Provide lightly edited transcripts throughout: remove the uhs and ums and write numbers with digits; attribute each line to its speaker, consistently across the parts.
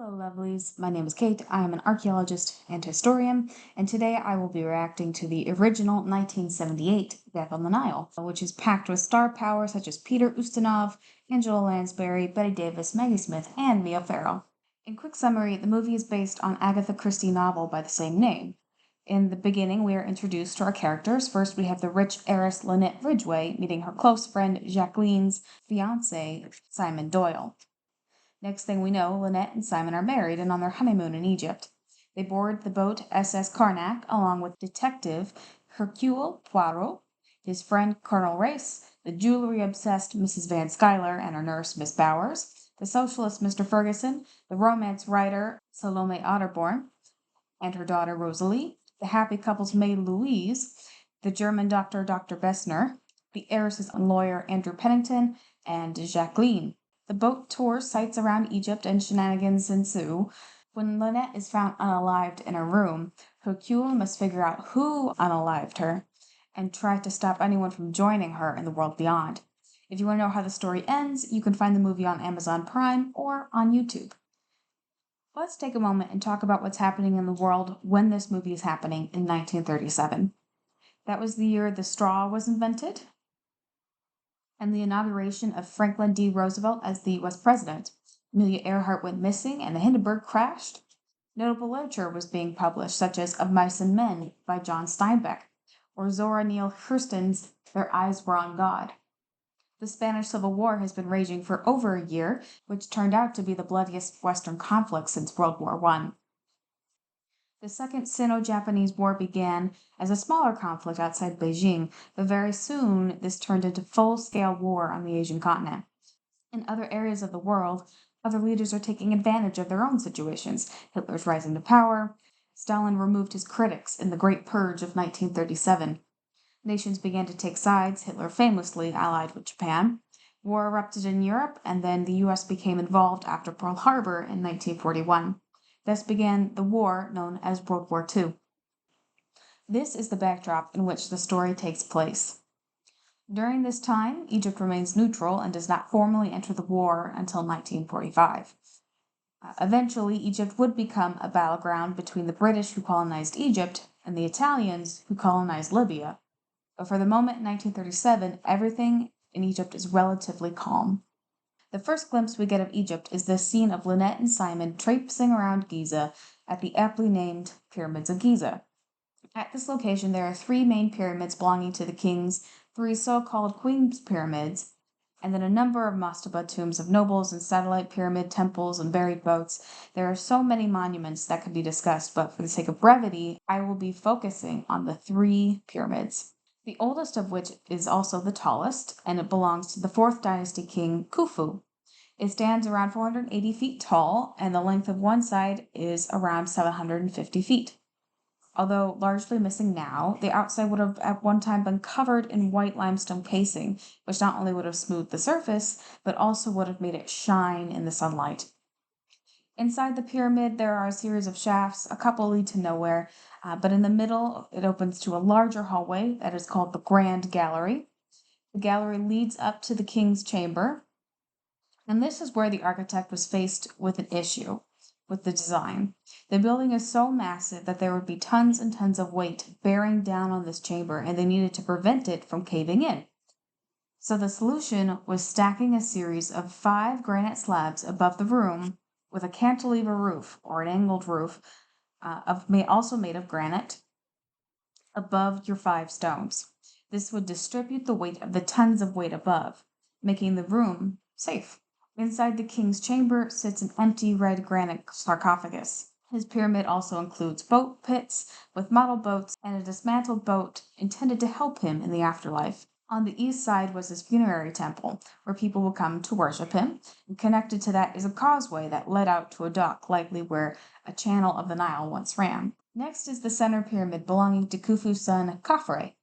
Speaker 1: Hello, lovelies. My name is Kate. I am an archaeologist and historian, and today I will be reacting to the original 1978 Death on the Nile, which is packed with star power such as Peter Ustinov, Angela Lansbury, Betty Davis, Maggie Smith, and Mia Farrow. In quick summary, the movie is based on Agatha Christie novel by the same name. In the beginning, we are introduced to our characters. First, we have the rich heiress Lynette Ridgway meeting her close friend Jacqueline's fiance, Simon Doyle. Next thing we know, Lynette and Simon are married and on their honeymoon in Egypt. They board the boat SS Karnak along with Detective Hercule Poirot, his friend Colonel Race, the jewelry-obsessed Mrs. Van Schuyler and her nurse Miss Bowers, the socialist Mr. Ferguson, the romance writer Salome Otterborn and her daughter Rosalie, the happy couple's maid Louise, the German doctor Dr. Bessner, the heiress's lawyer Andrew Pennington, and Jacqueline. The boat tours sites around Egypt and shenanigans ensue. When Lynette is found unalived in a room, Hercule must figure out who unalived her and try to stop anyone from joining her in the world beyond. If you want to know how the story ends, you can find the movie on Amazon Prime or on YouTube. Let's take a moment and talk about what's happening in the world when this movie is happening in 1937. That was the year the straw was invented and the inauguration of Franklin D. Roosevelt as the U.S. president. Amelia Earhart went missing and the Hindenburg crashed. Notable literature was being published, such as Of Mice and Men by John Steinbeck, or Zora Neale Hurston's Their Eyes Were on God. The Spanish Civil War has been raging for over a year, which turned out to be the bloodiest Western conflict since World War I. The Second Sino-Japanese War began as a smaller conflict outside Beijing, but very soon this turned into full-scale war on the Asian continent. In other areas of the world, other leaders are taking advantage of their own situations. Hitler's rising to power. Stalin removed his critics in the Great Purge of 1937. Nations began to take sides, Hitler famously allied with Japan. War erupted in Europe, and then the U.S. became involved after Pearl Harbor in 1941. Thus began the war known as World War II. This is the backdrop in which the story takes place. During this time, Egypt remains neutral and does not formally enter the war until 1945. Eventually, Egypt would become a battleground between the British who colonized Egypt and the Italians who colonized Libya. But for the moment in 1937, everything in Egypt is relatively calm. The first glimpse we get of Egypt is the scene of Lynette and Simon traipsing around Giza at the aptly named Pyramids of Giza. At this location, there are three main pyramids belonging to the kings, three so-called Queen's pyramids, and then a number of mastaba tombs of nobles and satellite pyramid temples and buried boats. There are so many monuments that could be discussed, but for the sake of brevity, I will be focusing on the three pyramids. The oldest of which is also the tallest, and it belongs to the 4th dynasty king Khufu. It stands around 480 feet tall, and the length of one side is around 750 feet. Although largely missing now, the outside would have at one time been covered in white limestone casing, which not only would have smoothed the surface, but also would have made it shine in the sunlight. Inside the pyramid, there are a series of shafts. A couple lead to nowhere, but in the middle, it opens to a larger hallway that is called the Grand Gallery. The gallery leads up to the king's chamber, and this is where the architect was faced with an issue with the design. The building is so massive that there would be tons and tons of weight bearing down on this chamber, and they needed to prevent it from caving in. So the solution was stacking a series of 5 granite slabs above the room with a cantilever roof, or an angled roof, also made of granite, above your 5 stones. This would distribute the weight of the tons of weight above, making the room safe. Inside the king's chamber sits an empty red granite sarcophagus. His pyramid also includes boat pits with model boats and a dismantled boat intended to help him in the afterlife. On the east side was his funerary temple, where people would come to worship him, and connected to that is a causeway that led out to a dock, likely where a channel of the Nile once ran. Next is the center pyramid belonging to Khufu's son, Khafre.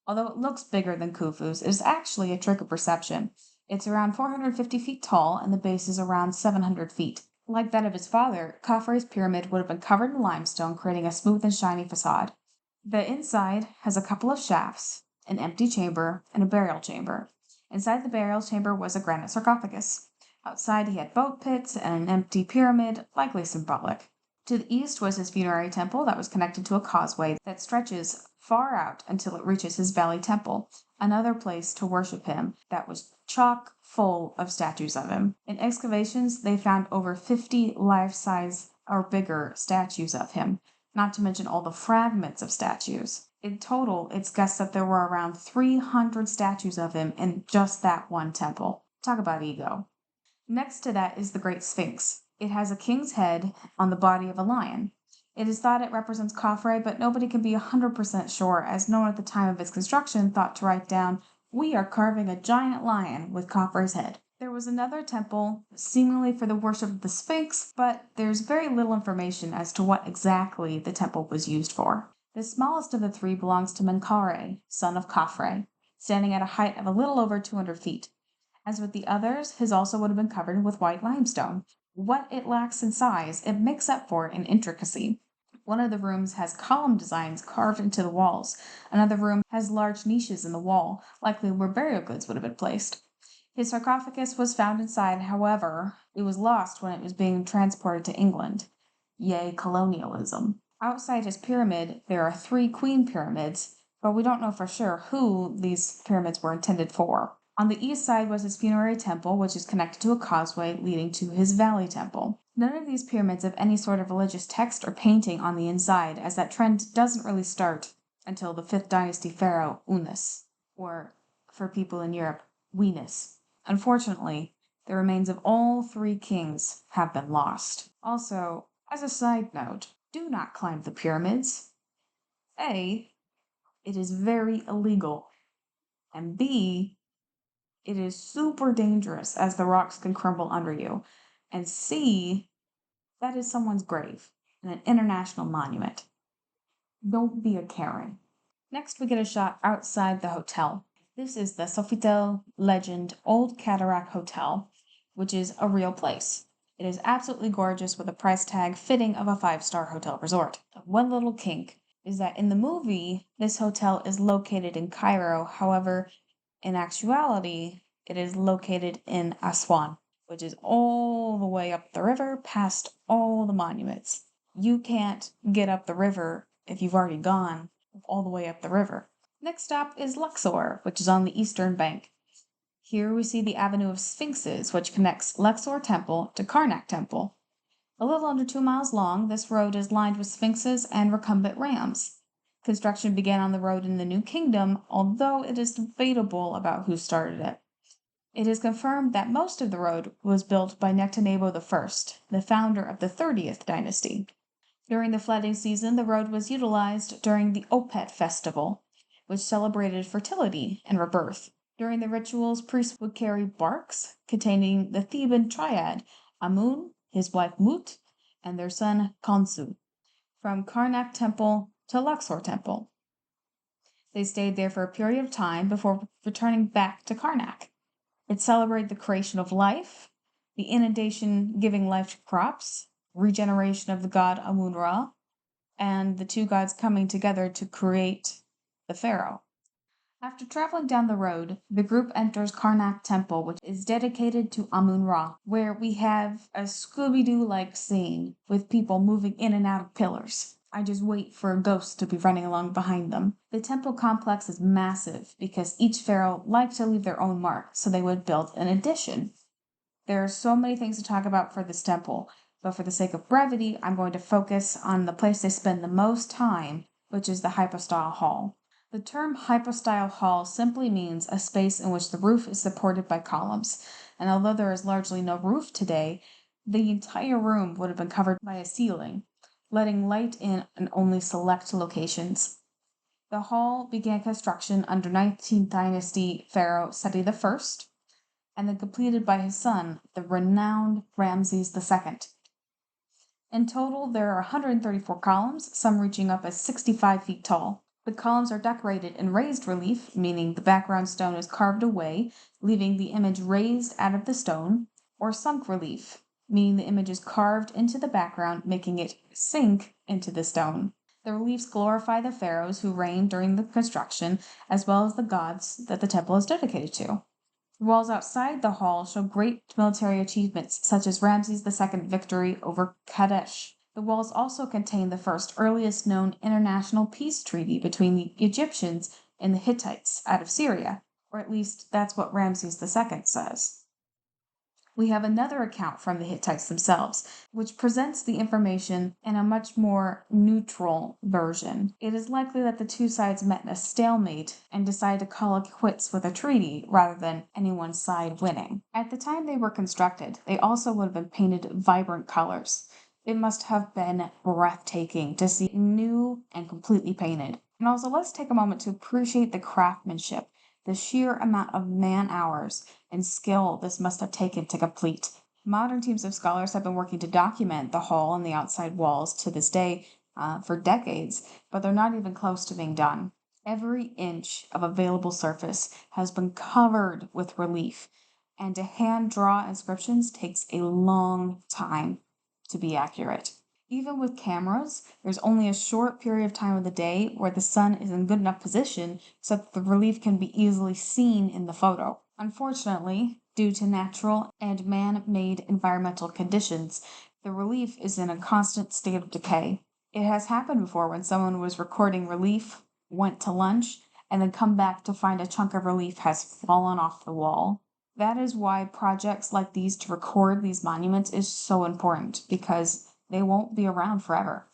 Speaker 1: Although it looks bigger than Khufu's, it is actually a trick of perception. It's around 450 feet tall, and the base is around 700 feet. Like that of his father, Khafre's pyramid would have been covered in limestone, creating a smooth and shiny facade. The inside has a couple of shafts, an empty chamber, and a burial chamber. Inside the burial chamber was a granite sarcophagus. Outside, he had boat pits and an empty pyramid, likely symbolic. To the east was his funerary temple that was connected to a causeway that stretches far out until it reaches his valley temple, another place to worship him that was chock full of statues of him. In excavations, they found over 50 life-size or bigger statues of him, not to mention all the fragments of statues. In total, it's guessed that there were around 300 statues of him in just that one temple. Talk about ego. Next to that is the Great Sphinx. It has a king's head on the body of a lion. It is thought it represents Khafre, but nobody can be 100% sure, as no one at the time of its construction thought to write down, "We are carving a giant lion with Khafre's head." There was another temple, seemingly for the worship of the Sphinx, but there's very little information as to what exactly the temple was used for. The smallest of the three belongs to Menkaure, son of Khafre, standing at a height of a little over 200 feet. As with the others, his also would have been covered with white limestone. What it lacks in size, it makes up for in intricacy. One of the rooms has column designs carved into the walls. Another room has large niches in the wall, likely where burial goods would have been placed. His sarcophagus was found inside, however, it was lost when it was being transported to England. Yay, colonialism. Outside his pyramid, there are 3 queen pyramids, but we don't know for sure who these pyramids were intended for. On the east side was his funerary temple, which is connected to a causeway leading to his valley temple. None of these pyramids have any sort of religious text or painting on the inside, as that trend doesn't really start until the 5th dynasty pharaoh Unas, or for people in Europe, Wenus. Unfortunately, the remains of all 3 kings have been lost. Also, as a side note, do not climb the pyramids. A, it is very illegal, and B, it is super dangerous as the rocks can crumble under you. And C, that is someone's grave and an international monument. Don't be a Karen. Next, we get a shot outside the hotel. This is the Sofitel Legend Old Cataract Hotel, which is a real place. It is absolutely gorgeous with a price tag fitting of a 5-star hotel resort. One little kink is that in the movie, this hotel is located in Cairo. However, in actuality, it is located in Aswan, which is all the way up the river past all the monuments. You can't get up the river if you've already gone all the way up the river. Next stop is Luxor, which is on the eastern bank. Here we see the Avenue of Sphinxes, which connects Luxor Temple to Karnak Temple. A little under 2 miles long, this road is lined with sphinxes and recumbent rams. Construction began on the road in the New Kingdom, although it is debatable about who started it. It is confirmed that most of the road was built by Nectanebo I, the founder of the 30th dynasty. During the flooding season, the road was utilized during the Opet festival, which celebrated fertility and rebirth. During the rituals, priests would carry barks containing the Theban triad, Amun, his wife Mut, and their son Khonsu, from Karnak Temple to Luxor Temple. They stayed there for a period of time before returning back to Karnak. It celebrated the creation of life, the inundation giving life to crops, regeneration of the god Amun-Ra, and the 2 gods coming together to create the pharaoh. After traveling down the road, the group enters Karnak Temple, which is dedicated to Amun-Ra, where we have a Scooby-Doo-like scene with people moving in and out of pillars. I just wait for a ghost to be running along behind them. The temple complex is massive because each pharaoh liked to leave their own mark, so they would build an addition. There are so many things to talk about for this temple, but for the sake of brevity, I'm going to focus on the place they spend the most time, which is the hypostyle hall. The term hypostyle hall simply means a space in which the roof is supported by columns, and although there is largely no roof today, the entire room would have been covered by a ceiling, letting light in only select locations. The hall began construction under 19th dynasty pharaoh Seti I, and then completed by his son, the renowned Ramses II. In total, there are 134 columns, some reaching up as 65 feet tall. The columns are decorated in raised relief, meaning the background stone is carved away, leaving the image raised out of the stone, or sunk relief, meaning the image is carved into the background, making it sink into the stone. The reliefs glorify the pharaohs who reigned during the construction, as well as the gods that the temple is dedicated to. The walls outside the hall show great military achievements, such as Ramses II's victory over Kadesh. The walls also contain the first earliest known international peace treaty between the Egyptians and the Hittites out of Syria, or at least that's what Ramses II says. We have another account from the Hittites themselves, which presents the information in a much more neutral version. It is likely that the two sides met in a stalemate and decided to call it quits with a treaty rather than any one side winning. At the time they were constructed, they also would have been painted vibrant colors. It must have been breathtaking to see new and completely painted. And also, let's take a moment to appreciate the craftsmanship, the sheer amount of man hours and skill this must have taken to complete. Modern teams of scholars have been working to document the hall and the outside walls to this day for decades, but they're not even close to being done. Every inch of available surface has been covered with relief, and to hand draw inscriptions takes a long time to be accurate. Even with cameras, there's only a short period of time of the day where the sun is in good enough position so that the relief can be easily seen in the photo. Unfortunately, due to natural and man-made environmental conditions, the relief is in a constant state of decay. It has happened before when someone was recording relief, went to lunch, and then come back to find a chunk of relief has fallen off the wall. That is why projects like these to record these monuments is so important, because they won't be around forever.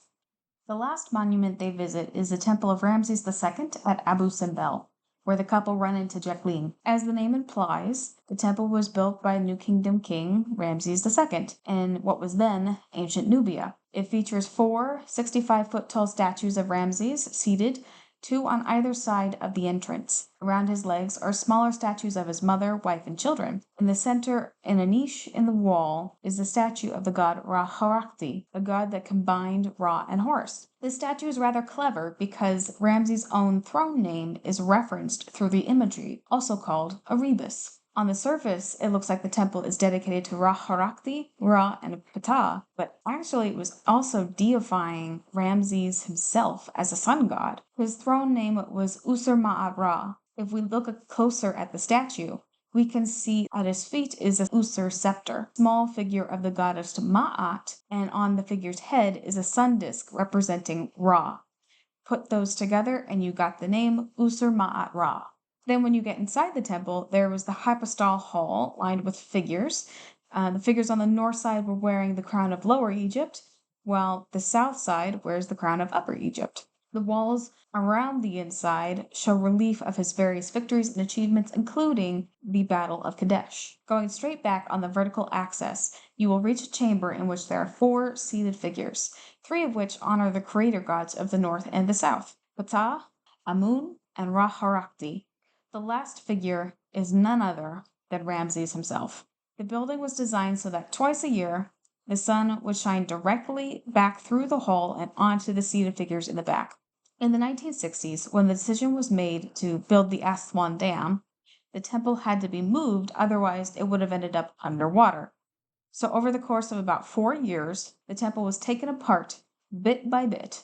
Speaker 1: The last monument they visit is the Temple of Ramses II at Abu Simbel, where the couple run into Jacqueline. As the name implies, the temple was built by New Kingdom king Ramses II in what was then ancient Nubia. It features 4 65-foot tall statues of Ramses seated, 2 on either side of the entrance. Around his legs are smaller statues of his mother, wife, and children. In the center, in a niche in the wall, is the statue of the god Ra-Harakti, the god that combined Ra and Horus. This statue is rather clever because Ramses' own throne name is referenced through the imagery, also called a rebus. On the surface, it looks like the temple is dedicated to Ra-Harakti, Ra, and Ptah, but actually it was also deifying Ramses himself as a sun god. His throne name was Usur-Ma'at-Ra. If we look closer at the statue, we can see at his feet is a Usur scepter, small figure of the goddess Ma'at, and on the figure's head is a sun disk representing Ra. Put those together and you got the name Usur-Ma'at-Ra. Then when you get inside the temple, there was the hypostyle hall lined with figures. The figures on the north side were wearing the crown of Lower Egypt, while the south side wears the crown of Upper Egypt. The walls around the inside show relief of his various victories and achievements, including the Battle of Kadesh. Going straight back on the vertical axis, you will reach a chamber in which there are 4 seated figures, 3 of which honor the creator gods of the north and the south, Ptah, Amun, and Ra-Harakti. The last figure is none other than Ramses himself. The building was designed so that twice a year, the sun would shine directly back through the hall and onto the seated figures in the back. In the 1960s, when the decision was made to build the Aswan Dam, the temple had to be moved, otherwise it would have ended up underwater. So over the course of about 4 years, the temple was taken apart bit by bit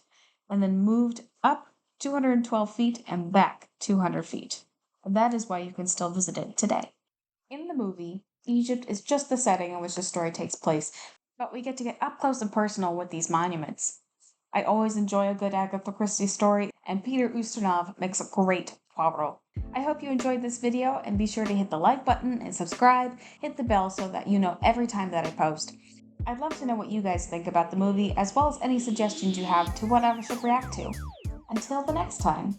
Speaker 1: and then moved up 212 feet and back 200 feet. That is why you can still visit it today. In the movie, Egypt is just the setting in which the story takes place, but we get to get up close and personal with these monuments. I always enjoy a good Agatha Christie story, and Peter Ustinov makes a great Poirot. I hope you enjoyed this video, and be sure to hit the like button and subscribe, hit the bell so that you know every time that I post. I'd love to know what you guys think about the movie, as well as any suggestions you have to what I should react to. Until the next time.